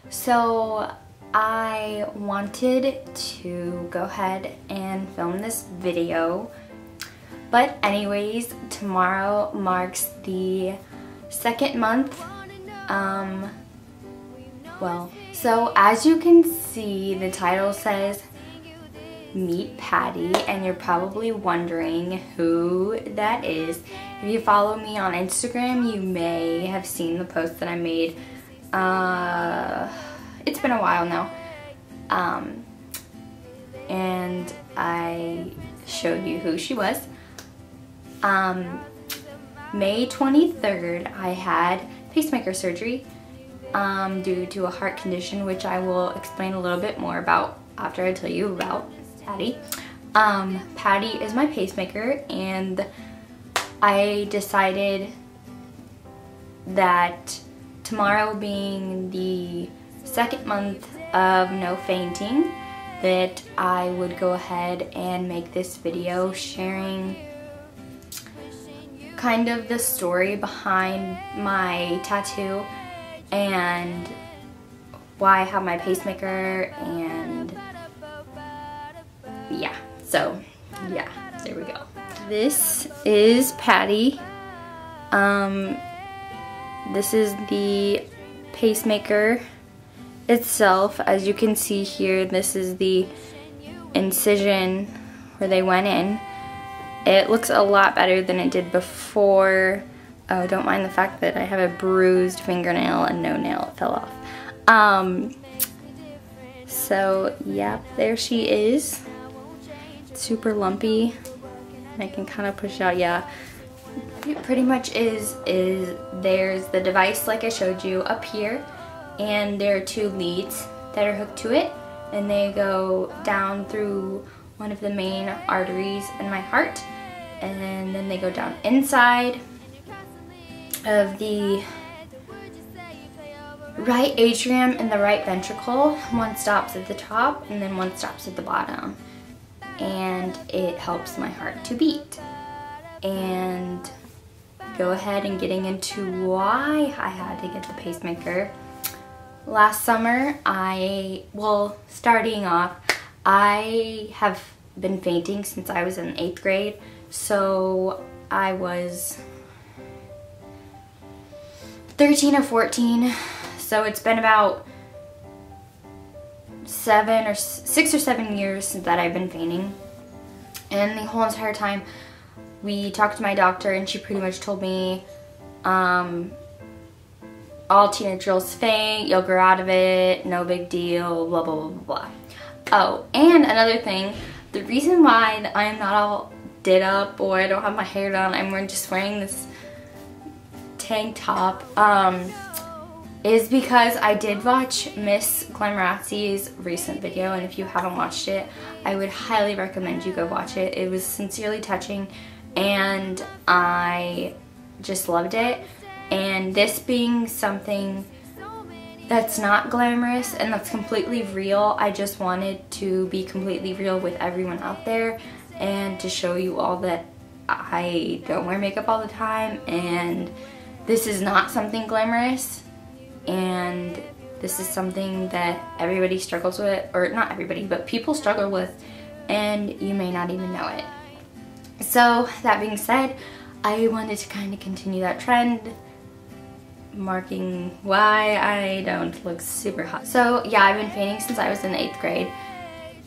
So I wanted to go ahead and film this video, but anyways, tomorrow marks the second month. So as you can see, the title says Meet Patty, and you're probably wondering who that is. If you follow me on Instagram, you may have seen the post that I made. It's been a while now. And I showed you who she was. May 23rd, I had pacemaker surgery due to a heart condition, which I will explain a little bit more about after I tell you about Patty. Patty is my pacemaker, and I decided that tomorrow being the second month of no fainting, that I would go ahead and make this video sharing kind of the story behind my tattoo and why I have my pacemaker, and yeah, so yeah, there we go. This is Patty. This is the pacemaker itself. As you can see here, this is the incision where they went in. It looks a lot better than it did before. Oh, don't mind the fact that I have a bruised fingernail and no nail fell off. So yeah, there she is. Super lumpy. I can kind of push out, yeah. It pretty much is there's the device like I showed you up here, and there are two leads that are hooked to it, and they go down through one of the main arteries in my heart, and then they go down inside of the right atrium and the right ventricle. One stops at the top and then one stops at the bottom, and it helps my heart to beat. And go ahead and getting into why I had to get the pacemaker. Last summer, starting off, I have been fainting since I was in 8th grade. So I was 13 or 14. So it's been about 6 or 7 years since that I've been fainting. And the whole entire time, we talked to my doctor, and she pretty much told me, all teenage girls faint, you'll grow out of it, no big deal, blah, blah, blah, blah. Oh, and another thing, the reason why I'm not all did up or I don't have my hair done, I'm just wearing this tank top, is because I did watch Miss Glamorazzi's recent video, and if you haven't watched it, I would highly recommend you go watch it. It was sincerely touching, and I just loved it. And this being something that's not glamorous and that's completely real, I just wanted to be completely real with everyone out there and to show you all that I don't wear makeup all the time, and this is not something glamorous, and this is something that everybody struggles with, or not everybody, but people struggle with, and you may not even know it. So that being said, I wanted to kind of continue that trend, marking why I don't look super hot. So yeah, I've been fainting since I was in 8th grade,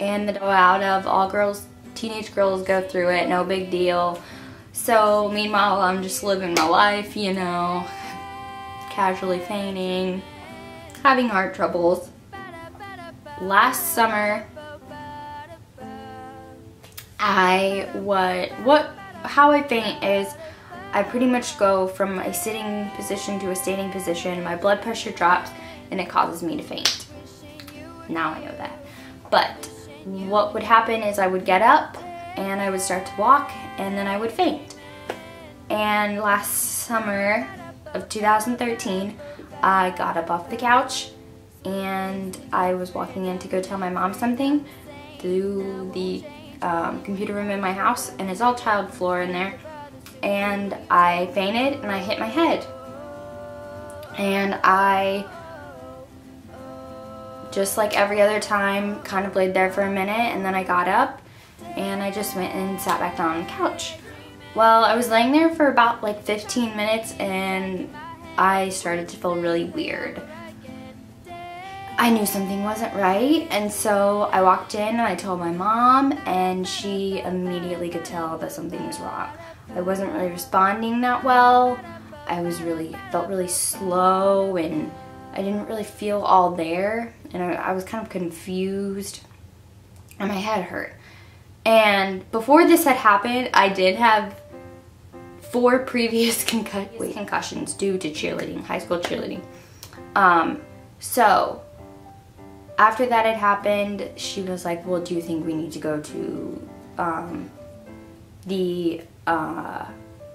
and the out of all girls, teenage girls go through it, no big deal. So meanwhile, I'm just living my life, you know, casually fainting, having heart troubles. Last summer, how I faint is I pretty much go from a sitting position to a standing position. My blood pressure drops and it causes me to faint. Now I know that. But what would happen is I would get up and I would start to walk, and then I would faint. And last summer of 2013, I got up off the couch and I was walking in to go tell my mom something through the computer room in my house, and it's all tiled floor in there, and I fainted and I hit my head, and I just like every other time, kind of laid there for a minute, and then I got up and I just went and sat back down on the couch. Well, I was laying there for about like 15 minutes and I started to feel really weird. I knew something wasn't right, and so I walked in and I told my mom, and she immediately could tell that something was wrong. I wasn't really responding that well. I felt really slow, and I didn't really feel all there, and I was kind of confused, and my head hurt. And before this had happened, I did have 4 previous concussions due to cheerleading, high school cheerleading. So after that had happened, she was like, well, do you think we need to go to the ER?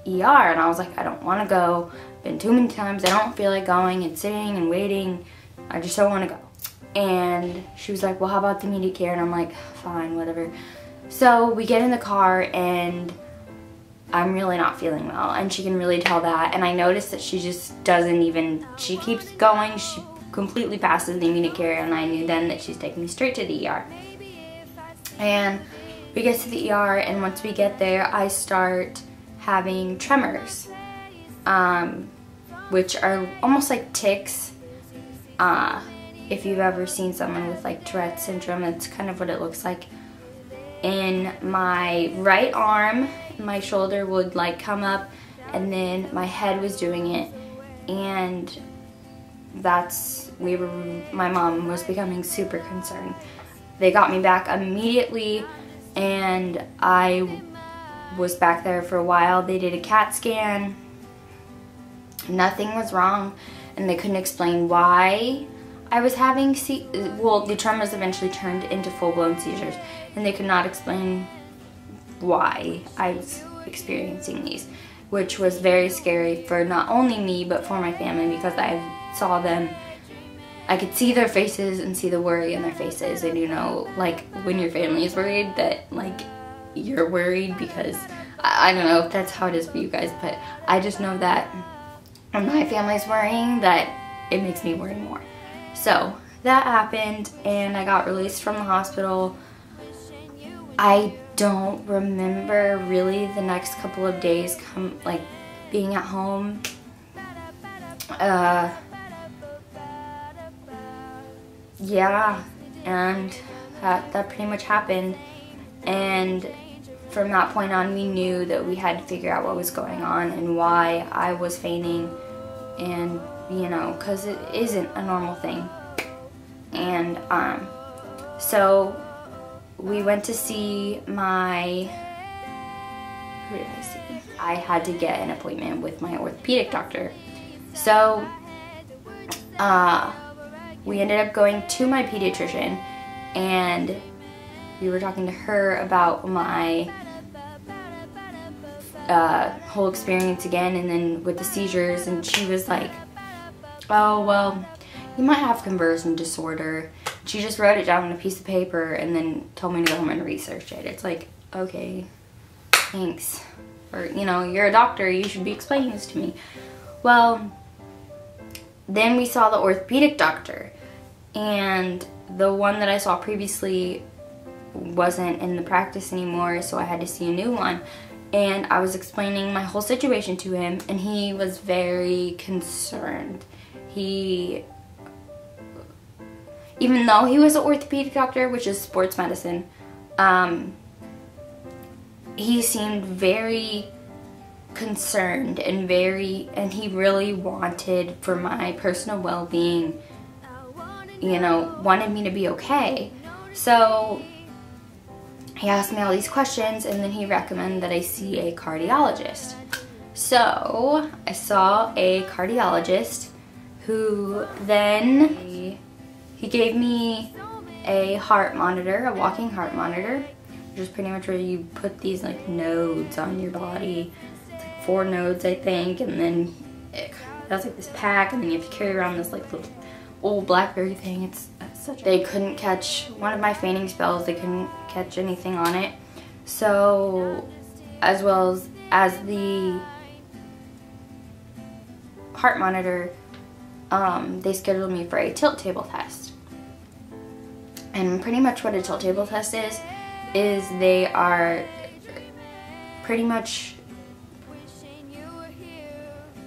And I was like, I don't want to go. Been too many times. I don't feel like going and sitting and waiting. I just don't want to go. And she was like, well, how about the immediate care? And I'm like, fine, whatever. So we get in the car and I'm really not feeling well, and she can really tell that. And I noticed that she just doesn't even, she keeps going. She completely passes the immediate care, and I knew then that she's taking me straight to the ER. And we get to the ER, and once we get there, I start having tremors, which are almost like tics. If you've ever seen someone with like Tourette's syndrome, that's kind of what it looks like. In my right arm, my shoulder would like come up, and then my head was doing it, and my mom was becoming super concerned. They got me back immediately, and I was back there for a while. They did a CAT scan. Nothing was wrong, and they couldn't explain why I was having the tremors eventually turned into full-blown seizures, and they could not explain why I was experiencing these, which was very scary for not only me but for my family, because I saw them, I could see their faces and see the worry in their faces. And you know, like when your family is worried, that like you're worried, because I don't know if that's how it is for you guys, but I just know that when my family's worrying, that it makes me worry more. So that happened, and I got released from the hospital. I don't remember really the next couple of days being at home. Yeah, and that pretty much happened. And from that point on, we knew that we had to figure out what was going on and why I was fainting, and you know, because it isn't a normal thing. And so we went to see who did I see? I had to get an appointment with my orthopedic doctor. So we ended up going to my pediatrician, and we were talking to her about my whole experience again, and then with the seizures, and she was like, oh, well, you might have conversion disorder. She just wrote it down on a piece of paper and then told me to go home and research it. It's like, okay, thanks. Or, you know, you're a doctor, you should be explaining this to me. Well, then we saw the orthopedic doctor, and the one that I saw previously wasn't in the practice anymore, so I had to see a new one. And I was explaining my whole situation to him, and he was very concerned. Even though he was an orthopedic doctor, which is sports medicine, he seemed very concerned and he really wanted for my personal well-being, you know, wanted me to be okay. So he asked me all these questions, and then he recommended that I see a cardiologist. So I saw a cardiologist, who then he gave me a heart monitor, a walking heart monitor, which is pretty much where you put these like nodes on your body. It's like 4 nodes, I think, and then it has like this pack, and then you have to carry around this like little old BlackBerry thing. They couldn't catch one of my fainting spells. They couldn't catch anything on it. So, as well as the heart monitor, they scheduled me for a tilt table test. And pretty much what a tilt table test is they are pretty much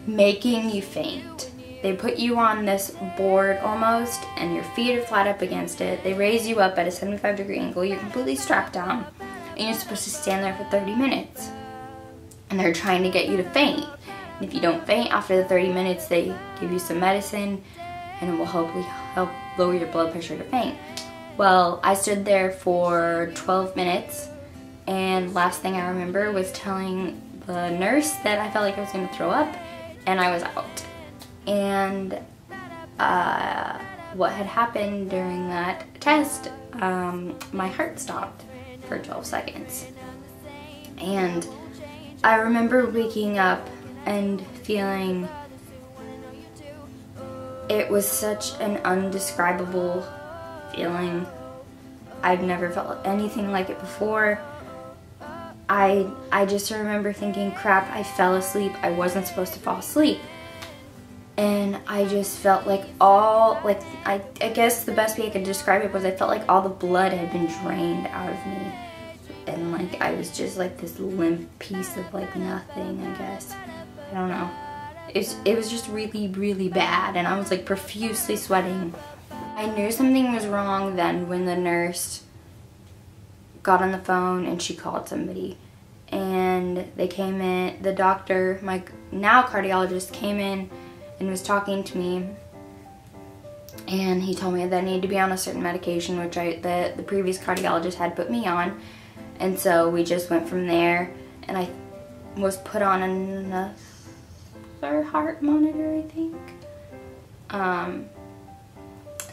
making you faint. They put you on this board almost, and your feet are flat up against it. They raise you up at a 75-degree angle. You're completely strapped down, and you're supposed to stand there for 30 minutes. And they're trying to get you to faint. And if you don't faint after the 30 minutes, they give you some medicine, and it will hopefully help lower your blood pressure to faint. Well, I stood there for 12 minutes, and last thing I remember was telling the nurse that I felt like I was going to throw up, and I was out. And what had happened during that test, my heart stopped for 12 seconds. And I remember waking up and feeling it was such an undescribable feeling. I've never felt anything like it before. I just remember thinking, crap, I fell asleep. I wasn't supposed to fall asleep. And I just felt like I guess the best way I could describe it was I felt like all the blood had been drained out of me. And like I was just like this limp piece of like nothing, I guess. I don't know. It was just really, really bad, and I was like profusely sweating. I knew something was wrong then when the nurse got on the phone and she called somebody. And they came in, the doctor, my now cardiologist, came in and was talking to me. And he told me that I needed to be on a certain medication, which the previous cardiologist had put me on. And so we just went from there, and I was put on another heart monitor, I think.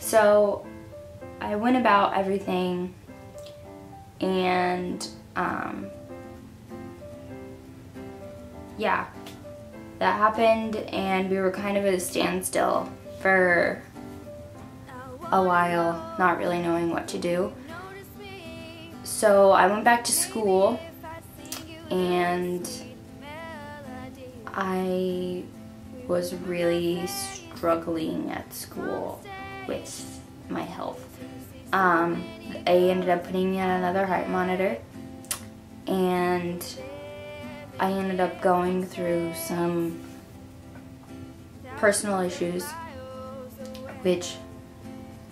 So I went about everything, and yeah, that happened, and we were kind of at a standstill for a while, not really knowing what to do. So I went back to school, and I was really struggling at school with my health. They ended up putting me on another heart monitor, and I ended up going through some personal issues, which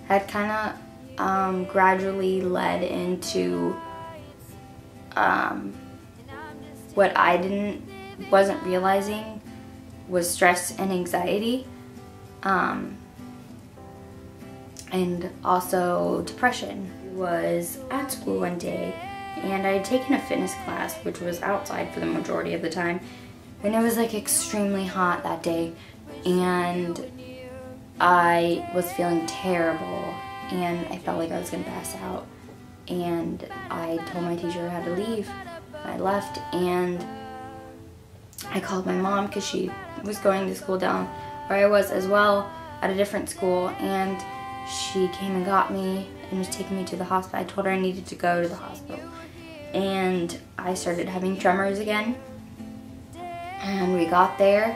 had kind of gradually led into what I wasn't realizing was stress and anxiety, and also depression. I was at school one day, and I had taken a fitness class, which was outside for the majority of the time, and it was like extremely hot that day, and I was feeling terrible, and I felt like I was gonna pass out, and I told my teacher I had to leave. I left, and I called my mom because she was going to school down where I was as well at a different school, and she came and got me and was taking me to the hospital. I told her I needed to go to the hospital, and I started having tremors again, and we got there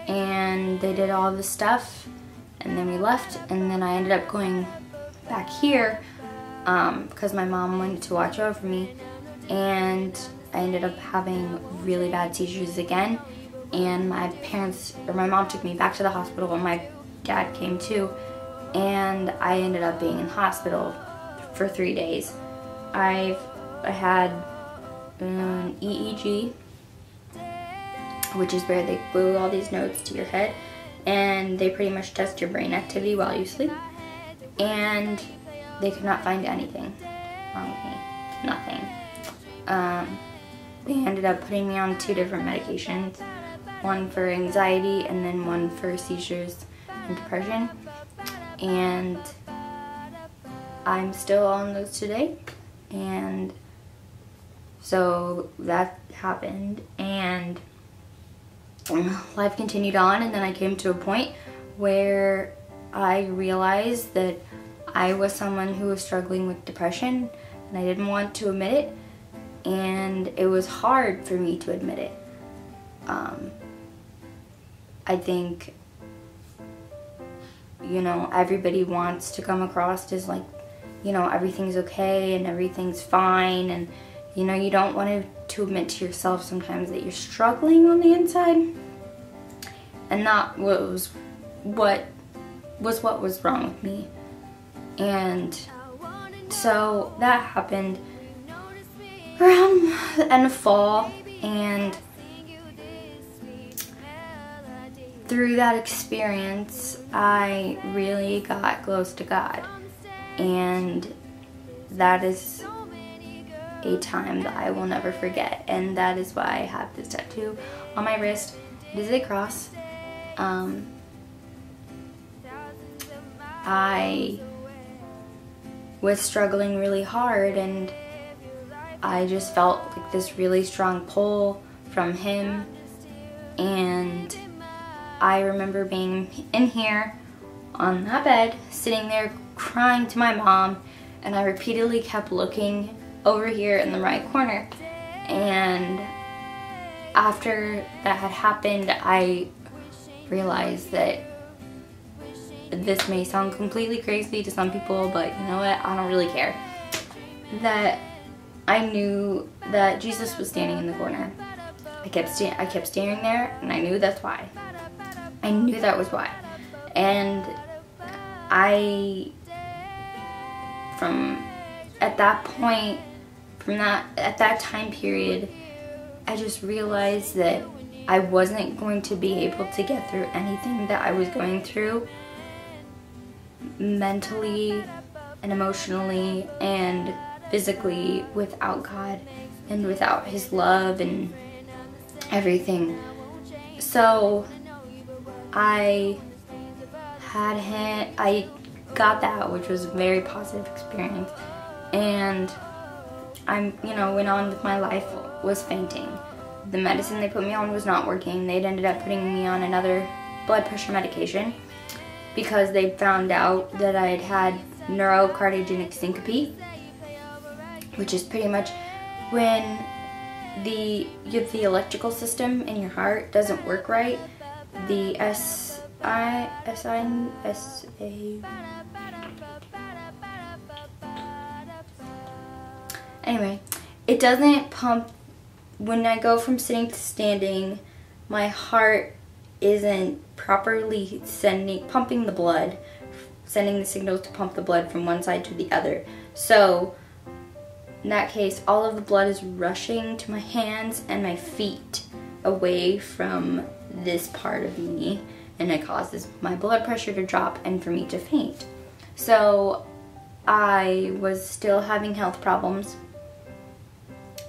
and they did all the stuff, and then we left, and then I ended up going back here because my mom wanted to watch over me, and I ended up having really bad seizures again, and my mom took me back to the hospital, and my dad came too, and I ended up being in hospital for 3 days. I had an EEG, which is where they glue all these notes to your head, and they pretty much test your brain activity while you sleep, and they could not find anything wrong with me. Nothing. They ended up putting me on 2 different medications, one for anxiety and then one for seizures and depression, and I'm still on those today. And so that happened, and life continued on, and then I came to a point where I realized that I was someone who was struggling with depression, and I didn't want to admit it, and it was hard for me to admit it. I think, you know, everybody wants to come across as like you know, everything's okay and everything's fine, and you know, you don't want to admit to yourself sometimes that you're struggling on the inside. And that was what was wrong with me. And so that happened around the end of fall, and through that experience I really got close to God, and that is a time that I will never forget, and that is why I have this tattoo on my wrist. It is a cross. I was struggling really hard, and I just felt like this really strong pull from him. And I remember being in here on that bed, sitting there crying to my mom, and I repeatedly kept looking over here in the right corner. And after that had happened, I realized that this may sound completely crazy to some people, but you know what, I don't really care. That I knew that Jesus was standing in the corner. I kept staring there, and I knew that's why. I knew that was why. And at that point, at that time period, I just realized that I wasn't going to be able to get through anything that I was going through mentally and emotionally and physically without God and without His love and everything. So I got that, which was a very positive experience, and went on with my life. Was fainting. The medicine they put me on was not working. They'd ended up putting me on another blood pressure medication because they found out that I'd had neurocardiogenic syncope, which is pretty much when the electrical system in your heart doesn't work right. The anyway, it doesn't pump. When I go from sitting to standing, my heart isn't properly pumping the blood, sending the signals to pump the blood from one side to the other. So in that case, all of the blood is rushing to my hands and my feet away from this part of me, and it causes my blood pressure to drop and for me to faint. So I was still having health problems,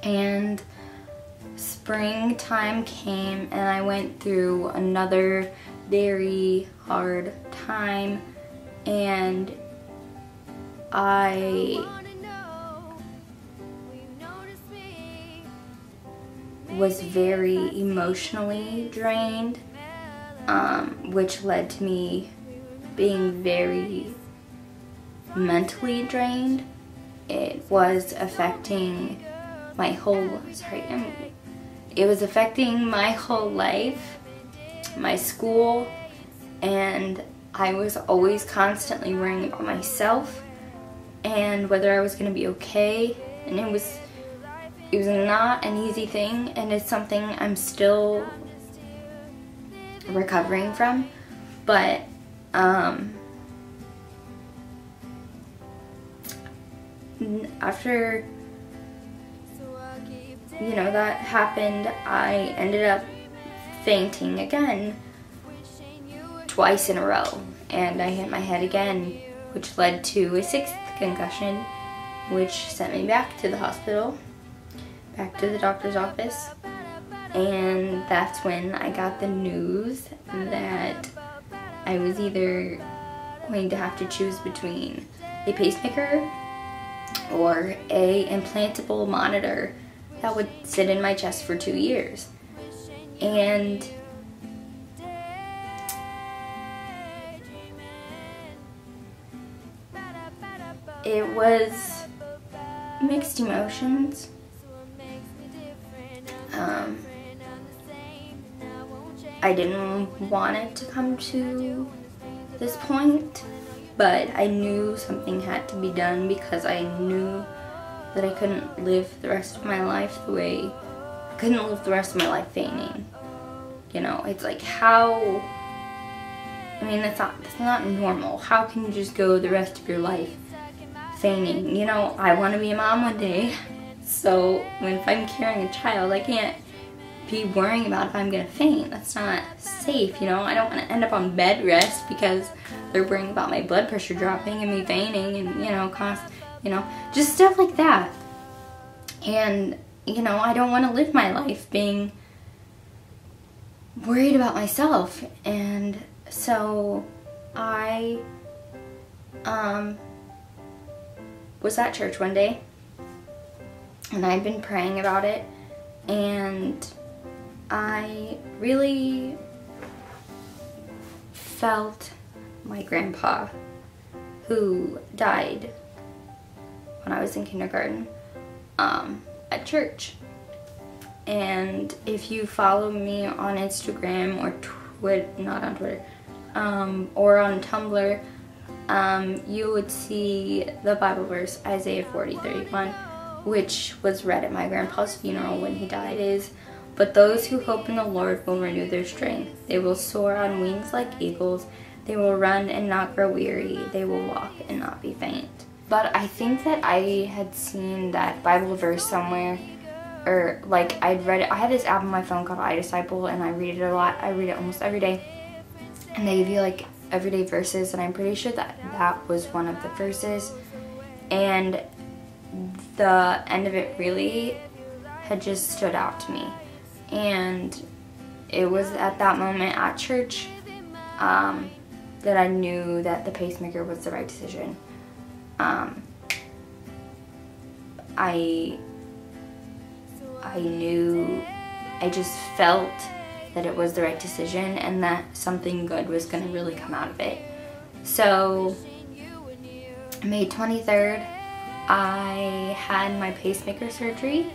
and springtime came and I went through another very hard time, and I was very emotionally drained, which led to me being very mentally drained. It was affecting my whole, it was affecting my whole life, my school, and I was always constantly worrying about myself and whether I was going to be okay, and it was not an easy thing, and it's something I'm still recovering from. But after that happened, I ended up fainting again twice in a row, and I hit my head again, which led to a 6th concussion, which sent me back to the hospital, back to the doctor's office. And that's when I got the news that I was either going to have to choose between a pacemaker or a implantable monitor that would sit in my chest for 2 years. And it was mixed emotions. I didn't want it to come to this point, but I knew something had to be done because I knew that I couldn't live the rest of my life I couldn't live the rest of my life feigning. You know, it's like how, I mean, that's not normal. How can you just go the rest of your life feigning? You know, I want to be a mom one day, so if I'm carrying a child, I can't be worrying about if I'm gonna faint. That's not safe, you know. I don't want to end up on bed rest because they're worrying about my blood pressure dropping and me fainting, and just stuff like that. And I don't want to live my life being worried about myself. And so I was at church one day, and I'd been praying about it, and I really felt my grandpa, who died when I was in kindergarten, at church. And if you follow me on Instagram or not on Twitter, or on Tumblr, you would see the Bible verse Isaiah 40:31, which was read at my grandpa's funeral when he died, is, "But those who hope in the Lord will renew their strength. They will soar on wings like eagles. They will run and not grow weary. They will walk and not be faint." But I think that I had seen that Bible verse somewhere, or like I'd read it. I have this app on my phone called iDisciple, and I read it a lot. I read it almost every day. And they give you like everyday verses, and I'm pretty sure that that was one of the verses. And the end of it really had just stood out to me. And it was at that moment at church that I knew that the pacemaker was the right decision. I just felt that it was the right decision and that something good was going to really come out of it. So May 23rd, I had my pacemaker surgery,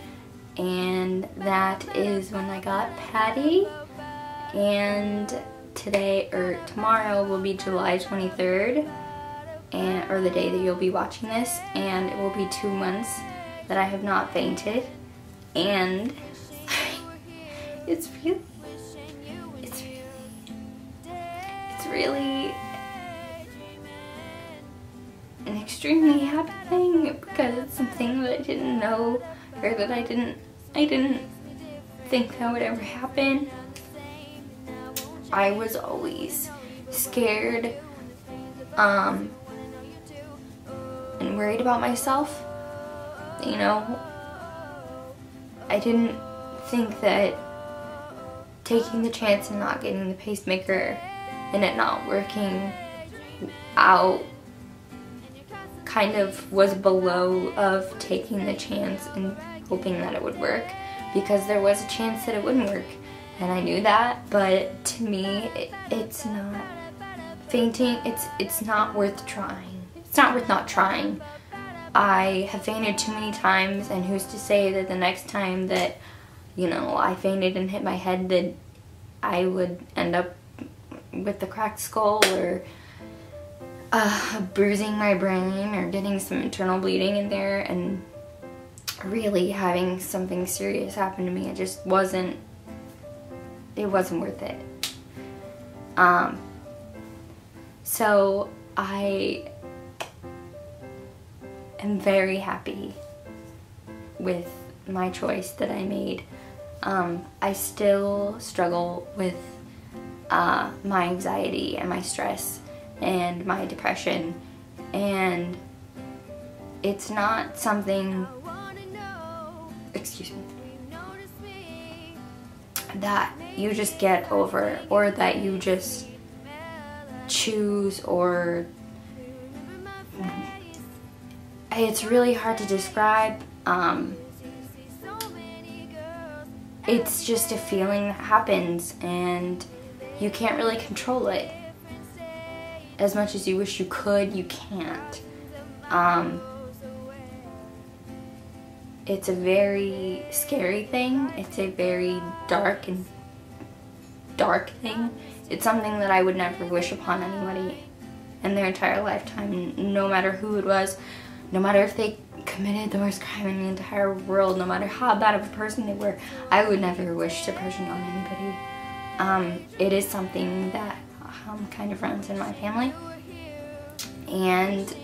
and that is when I got Patty. And tomorrow will be July 23rd, or the day that you'll be watching this, and it will be 2 months that I have not fainted. And it's really an extremely happy thing, because it's something that I didn't know, or that I didn't think that would ever happen. I was always scared and worried about myself. I didn't think that taking the chance and not getting the pacemaker and it not working out kind of was below of taking the chance and hoping that it would work, because there was a chance that it wouldn't work, and I knew that. But to me, it's not fainting. It's not worth trying. It's not worth not trying. I have fainted too many times, and who's to say that the next time that I fainted and hit my head that I would end up with a cracked skull, or bruising my brain, or getting some internal bleeding in there and really having something serious happen to me. It just wasn't worth it. So I am very happy with my choice that I made. I still struggle with my anxiety and my stress and my depression, and it's not something, excuse me, that you just get over, or that you just choose, or it's really hard to describe. It's just a feeling that happens, and you can't really control it. As much as you wish you could, you can't. It's a very scary thing. It's a very dark thing. It's something that I would never wish upon anybody. in their entire lifetime, no matter who it was, no matter if they committed the worst crime in the entire world, no matter how bad of a person they were. I would never wish depression on anybody. It is something that kind of runs in my family, and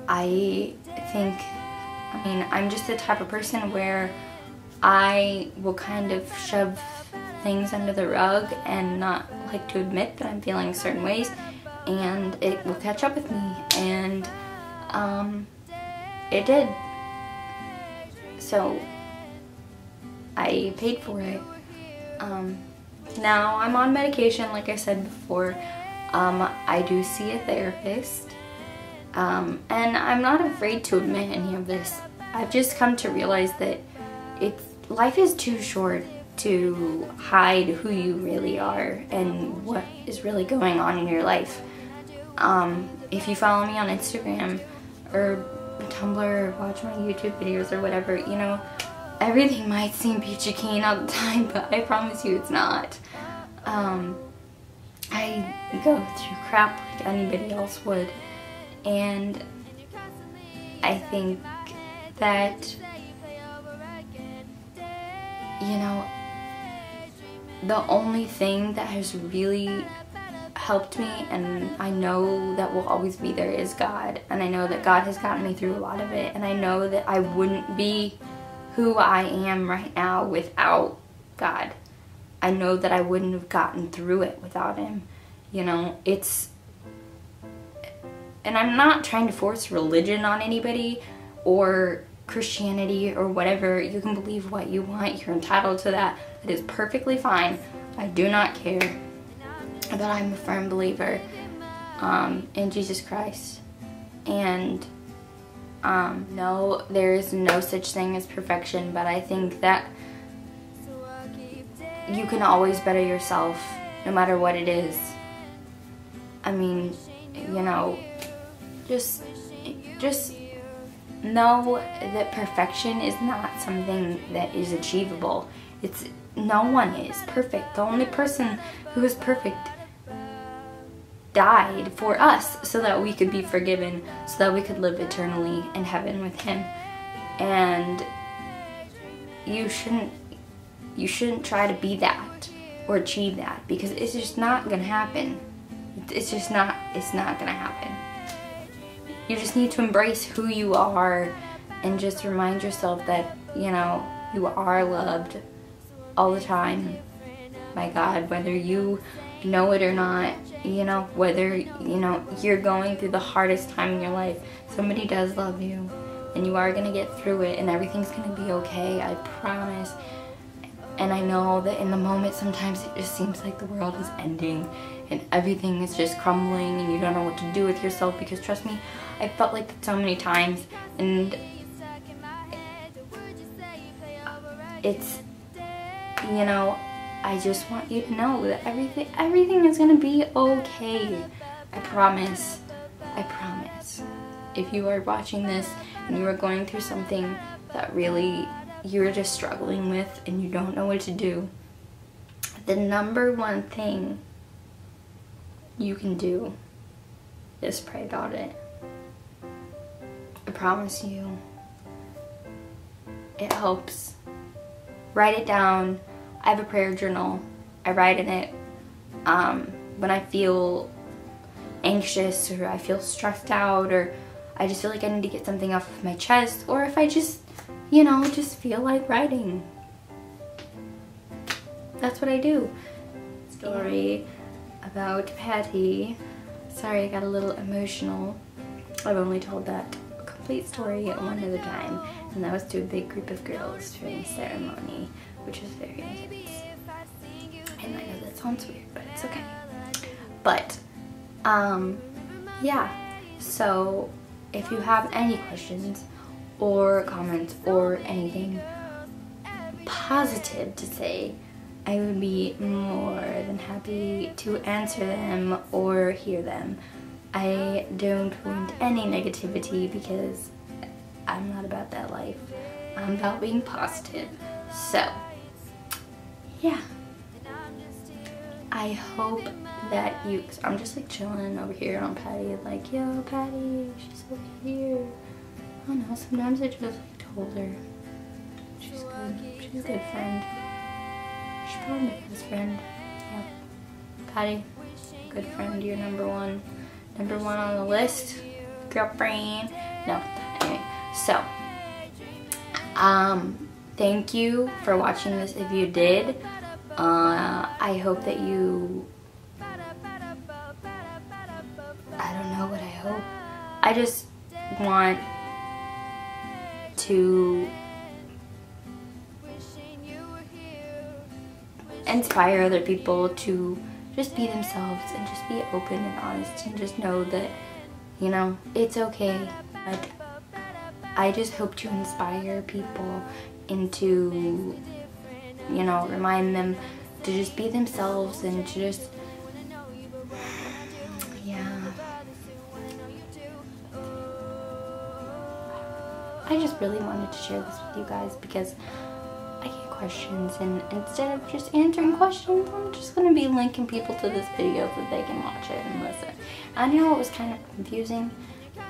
I think, I'm just the type of person where I will kind of shove things under the rug and not like to admit that I'm feeling certain ways, and it will catch up with me, and it did. So I paid for it. Now I'm on medication, like I said before. I do see a therapist, and I'm not afraid to admit any of this. I've just come to realize that life is too short to hide who you really are and what is really going on in your life. If you follow me on Instagram or Tumblr or watch my YouTube videos or whatever, you know, everything might seem peachy keen all the time, but I promise you it's not. I go through crap like anybody else would, and I think that, you know, the only thing that has really helped me, and I know that will always be there, is God. And I know that God has gotten me through a lot of it, and I know that I wouldn't be who I am right now without God. I know that I wouldn't have gotten through it without Him. You know, and I'm not trying to force religion on anybody or Christianity or whatever. You can believe what you want. You're entitled to that. It is perfectly fine. I do not care. But I'm a firm believer in Jesus Christ. And no, there is no such thing as perfection, but I think that you can always better yourself no matter what it is. I mean, you know, just know that perfection is not something that is achievable. No one is perfect. The only person who is perfect died for us so that we could be forgiven, so that we could live eternally in heaven with Him. And you shouldn't try to be that or achieve that, because it's just not gonna happen. It's not gonna happen. You just need to embrace who you are and just remind yourself that, you know, you are loved all the time by God, whether you know it or not. You know, whether, you know, you're going through the hardest time in your life, somebody does love you, and you are gonna get through it, and everything's gonna be okay, I promise. And I know that in the moment sometimes it just seems like the world is ending and everything is just crumbling and you don't know what to do with yourself, because trust me, I felt like that so many times. And it's, you know, I just want you to know that everything is gonna be okay. I promise. I promise. If you are watching this and you are going through something that really you're just struggling with and you don't know what to do, the number one thing you can do is pray about it. I promise you. It helps. Write it down. I have a prayer journal. I write in it when I feel anxious or I feel stressed out or I just feel like I need to get something off of my chest, or if I just, you know, just feel like writing. That's what I do. Story about Patty. Sorry, I got a little emotional. I've only told that complete story one other time, and that was to a big group of girls during a ceremony, which was very intense. And I know that sounds weird, but it's okay. But, yeah. So, if you have any questions or comments or anything positive to say, I would be more than happy to answer them or hear them. I don't want any negativity because I'm not about that life. I'm about being positive. So, yeah. I hope that you, cause I'm just like chilling over here on Patty, like, yo, Patty, she's over here. I don't know, sometimes I just like told her. She's good. She's a good friend. She's probably my best friend. Yeah. Patty, good friend, you're number one. Number one on the list. Girlfriend. No, anyway. So, thank you for watching this if you did. I hope that you, I don't know what I hope. I just want to inspire other people to just be themselves and just be open and honest and just know that, you know, it's okay. Like, I just hope to inspire people and to, you know, remind them to just be themselves and to just, yeah. I just really wanted to share this with you guys because I get questions, and instead of just answering questions, I'm just going to be linking people to this video so they can watch it and listen. I know it was kind of confusing.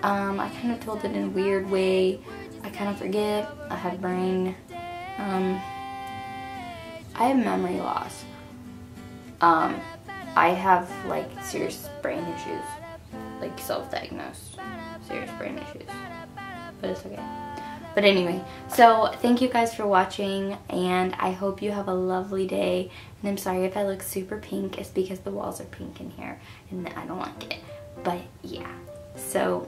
I kind of told it in a weird way. I kind of forget. I have brain. I have memory loss. I have like serious brain issues, like self-diagnosed serious brain issues, but it's okay. But anyway, so thank you guys for watching, and I hope you have a lovely day. And I'm sorry if I look super pink. It's because the walls are pink in here and I don't like it. But yeah, so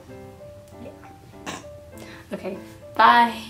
yeah. Okay, bye.